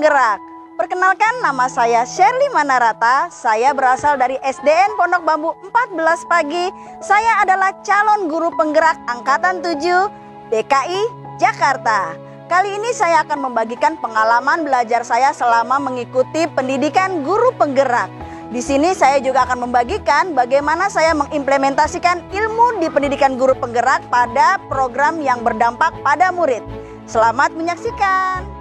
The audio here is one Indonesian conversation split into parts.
Penggerak. Perkenalkan, nama saya Sherly Manarata. Saya berasal dari SDN Pondok Bambu 14 Pagi. Saya adalah calon guru penggerak angkatan 7 DKI Jakarta. Kali ini saya akan membagikan pengalaman belajar saya selama mengikuti pendidikan guru penggerak. Di sini saya juga akan membagikan bagaimana saya mengimplementasikan ilmu di pendidikan guru penggerak pada program yang berdampak pada murid. Selamat menyaksikan.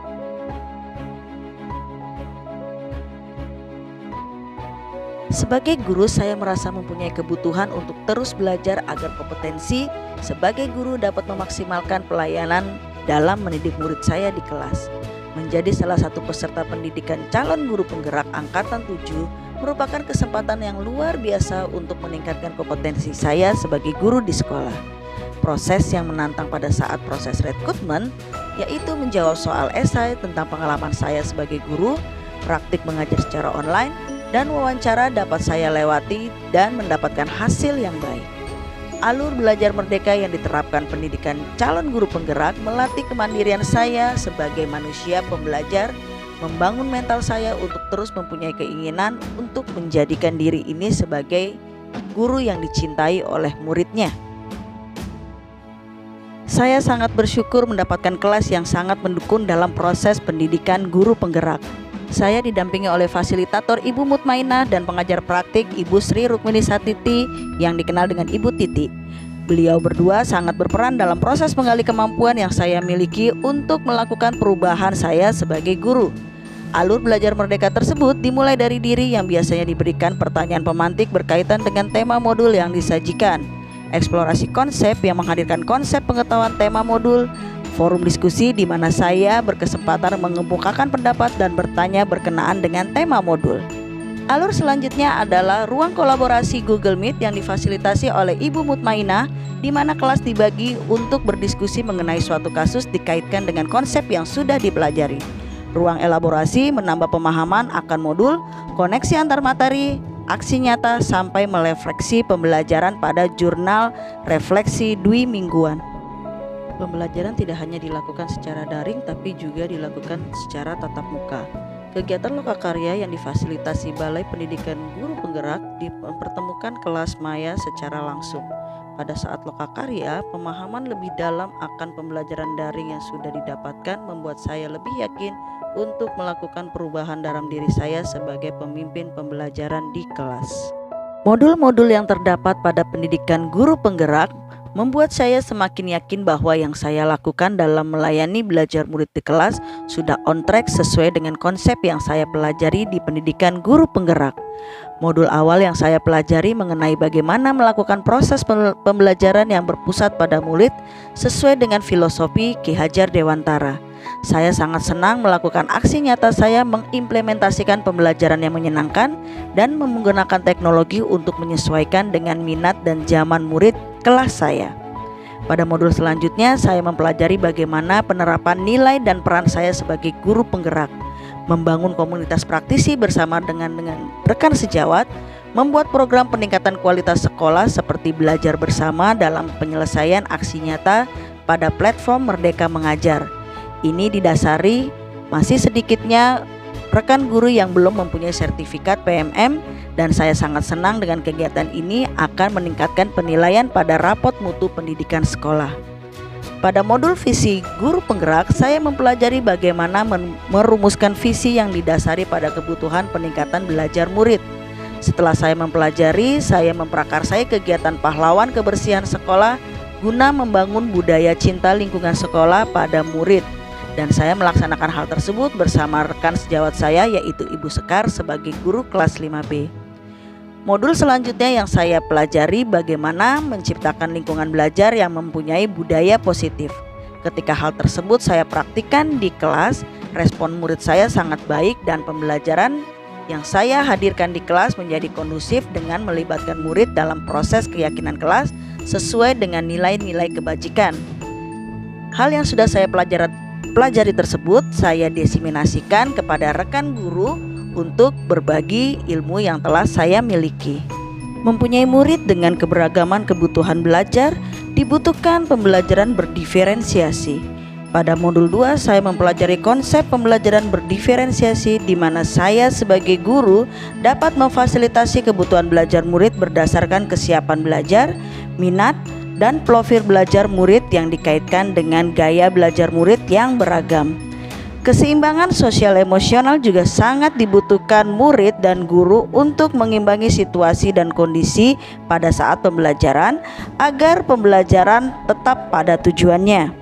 Sebagai guru, saya merasa mempunyai kebutuhan untuk terus belajar agar kompetensi sebagai guru dapat memaksimalkan pelayanan dalam mendidik murid saya di kelas. Menjadi salah satu peserta pendidikan calon guru penggerak angkatan 7 merupakan kesempatan yang luar biasa untuk meningkatkan kompetensi saya sebagai guru di sekolah. Proses yang menantang pada saat proses rekrutmen yaitu menjawab soal esai tentang pengalaman saya sebagai guru, praktik mengajar secara online, dan wawancara dapat saya lewati dan mendapatkan hasil yang baik. Alur belajar merdeka yang diterapkan pendidikan calon guru penggerak melatih kemandirian saya sebagai manusia pembelajar, membangun mental saya untuk terus mempunyai keinginan untuk menjadikan diri ini sebagai guru yang dicintai oleh muridnya. Saya sangat bersyukur mendapatkan kelas yang sangat mendukung dalam proses pendidikan guru penggerak. Saya didampingi oleh fasilitator Ibu Mutmainah dan pengajar praktik Ibu Sri Rukmini Satiti yang dikenal dengan Ibu Titi. Beliau berdua sangat berperan dalam proses menggali kemampuan yang saya miliki untuk melakukan perubahan saya sebagai guru. Alur belajar merdeka tersebut dimulai dari diri yang biasanya diberikan pertanyaan pemantik berkaitan dengan tema modul yang disajikan, eksplorasi konsep yang menghadirkan konsep pengetahuan tema modul, forum diskusi di mana saya berkesempatan mengemukakan pendapat dan bertanya berkenaan dengan tema modul. Alur selanjutnya adalah ruang kolaborasi Google Meet yang difasilitasi oleh Ibu Mutmainah, di mana kelas dibagi untuk berdiskusi mengenai suatu kasus dikaitkan dengan konsep yang sudah dipelajari. Ruang elaborasi menambah pemahaman akan modul, koneksi antar materi, aksi nyata sampai merefleksi pembelajaran pada jurnal refleksi dwi mingguan. Pembelajaran tidak hanya dilakukan secara daring tapi juga dilakukan secara tatap muka. Kegiatan lokakarya yang difasilitasi Balai Pendidikan Guru Penggerak mempertemukan kelas maya secara langsung. Pada saat lokakarya, pemahaman lebih dalam akan pembelajaran daring yang sudah didapatkan membuat saya lebih yakin untuk melakukan perubahan dalam diri saya sebagai pemimpin pembelajaran di kelas. Modul-modul yang terdapat pada pendidikan guru penggerak membuat saya semakin yakin bahwa yang saya lakukan dalam melayani belajar murid di kelas sudah on track sesuai dengan konsep yang saya pelajari di pendidikan guru penggerak. Modul awal yang saya pelajari mengenai bagaimana melakukan proses pembelajaran yang berpusat pada murid sesuai dengan filosofi Ki Hajar Dewantara. Saya sangat senang melakukan aksi nyata saya mengimplementasikan pembelajaran yang menyenangkan dan menggunakan teknologi untuk menyesuaikan dengan minat dan zaman murid kelas saya. Pada modul selanjutnya saya mempelajari bagaimana penerapan nilai dan peran saya sebagai guru penggerak, membangun komunitas praktisi bersama dengan rekan sejawat, membuat program peningkatan kualitas sekolah seperti belajar bersama dalam penyelesaian aksi nyata pada platform Merdeka Mengajar. Ini didasari masih sedikitnya rekan guru yang belum mempunyai sertifikat PMM, dan saya sangat senang dengan kegiatan ini akan meningkatkan penilaian pada rapot mutu pendidikan sekolah. Pada modul visi guru penggerak, saya mempelajari bagaimana merumuskan visi yang didasari pada kebutuhan peningkatan belajar murid. Setelah saya mempelajari, saya memprakarsai kegiatan pahlawan kebersihan sekolah guna membangun budaya cinta lingkungan sekolah pada murid. Dan saya melaksanakan hal tersebut bersama rekan sejawat saya yaitu Ibu Sekar sebagai guru kelas 5B. Modul selanjutnya yang saya pelajari bagaimana menciptakan lingkungan belajar yang mempunyai budaya positif. Ketika hal tersebut saya praktikkan di kelas, respon murid saya sangat baik dan pembelajaran yang saya hadirkan di kelas menjadi kondusif dengan melibatkan murid dalam proses keyakinan kelas sesuai dengan nilai-nilai kebajikan. Hal yang sudah saya pelajari tersebut saya diseminasikan kepada rekan guru untuk berbagi ilmu yang telah saya miliki. Mempunyai murid dengan keberagaman kebutuhan belajar dibutuhkan pembelajaran berdiferensiasi. Pada modul 2 saya mempelajari konsep pembelajaran berdiferensiasi di mana saya sebagai guru dapat memfasilitasi kebutuhan belajar murid berdasarkan kesiapan belajar, minat, dan profil belajar murid yang dikaitkan dengan gaya belajar murid yang beragam. Keseimbangan sosial emosional juga sangat dibutuhkan murid dan guru untuk mengimbangi situasi dan kondisi pada saat pembelajaran agar pembelajaran tetap pada tujuannya.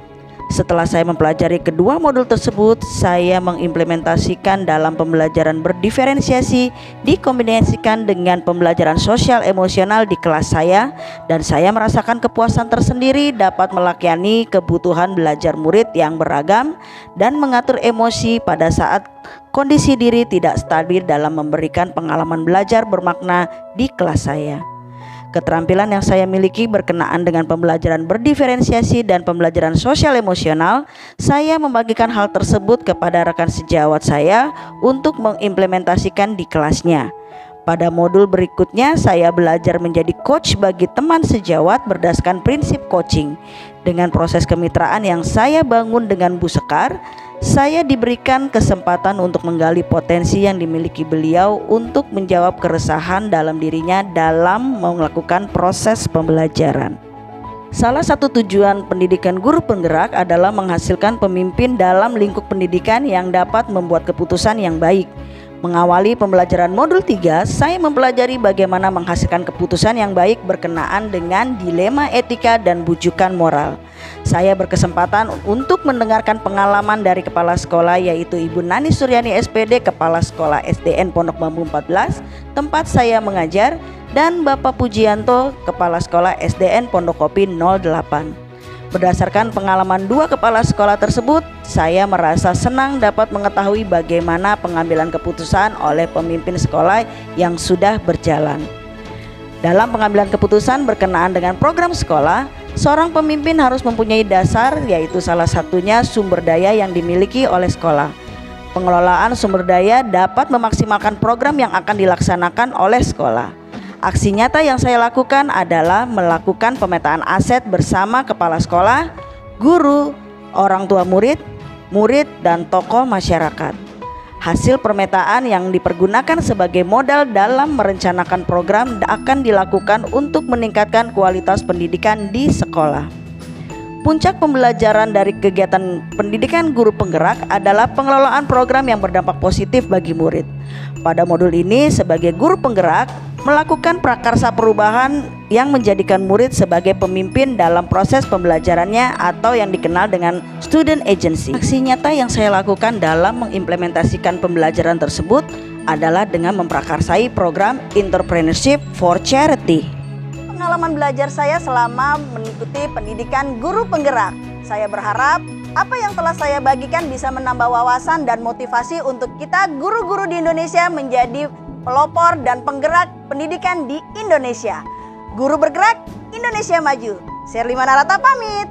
Setelah saya mempelajari kedua modul tersebut, saya mengimplementasikan dalam pembelajaran berdiferensiasi dikombinasikan dengan pembelajaran sosial emosional di kelas saya, dan saya merasakan kepuasan tersendiri dapat melayani kebutuhan belajar murid yang beragam dan mengatur emosi pada saat kondisi diri tidak stabil dalam memberikan pengalaman belajar bermakna di kelas saya. Keterampilan yang saya miliki berkenaan dengan pembelajaran berdiferensiasi dan pembelajaran sosial emosional, saya membagikan hal tersebut kepada rekan sejawat saya untuk mengimplementasikan di kelasnya. Pada modul berikutnya, saya belajar menjadi coach bagi teman sejawat berdasarkan prinsip coaching. Dengan proses kemitraan yang saya bangun dengan Bu Sekar, saya diberikan kesempatan untuk menggali potensi yang dimiliki beliau untuk menjawab keresahan dalam dirinya dalam melakukan proses pembelajaran. Salah satu tujuan pendidikan guru penggerak adalah menghasilkan pemimpin dalam lingkup pendidikan yang dapat membuat keputusan yang baik. Mengawali pembelajaran modul 3, saya mempelajari bagaimana menghasilkan keputusan yang baik berkenaan dengan dilema etika dan bujukan moral. Saya berkesempatan untuk mendengarkan pengalaman dari kepala sekolah, yaitu Ibu Nani Suryani SPD, Kepala Sekolah SDN Pondok Bambu 14, tempat saya mengajar, dan Bapak Pujianto, Kepala Sekolah SDN Pondok Kopi 08. Berdasarkan pengalaman dua kepala sekolah tersebut, saya merasa senang dapat mengetahui bagaimana pengambilan keputusan oleh pemimpin sekolah yang sudah berjalan. Dalam pengambilan keputusan berkenaan dengan program sekolah, seorang pemimpin harus mempunyai dasar, yaitu salah satunya sumber daya yang dimiliki oleh sekolah. Pengelolaan sumber daya dapat memaksimalkan program yang akan dilaksanakan oleh sekolah. Aksi nyata yang saya lakukan adalah melakukan pemetaan aset bersama kepala sekolah, guru, orang tua murid, dan tokoh masyarakat. Hasil pemetaan yang dipergunakan sebagai modal dalam merencanakan program akan dilakukan untuk meningkatkan kualitas pendidikan di sekolah. Puncak pembelajaran dari kegiatan pendidikan guru penggerak adalah pengelolaan program yang berdampak positif bagi murid. Pada modul ini, sebagai guru penggerak, melakukan prakarsa perubahan yang menjadikan murid sebagai pemimpin dalam proses pembelajarannya atau yang dikenal dengan student agency. Aksi nyata yang saya lakukan dalam mengimplementasikan pembelajaran tersebut adalah dengan memprakarsai program Entrepreneurship for Charity. Pengalaman belajar saya selama mengikuti pendidikan guru penggerak. Saya berharap apa yang telah saya bagikan bisa menambah wawasan dan motivasi untuk kita guru-guru di Indonesia menjadi pelopor dan penggerak pendidikan di Indonesia. Guru bergerak, Indonesia maju. Sherly Manarata pamit.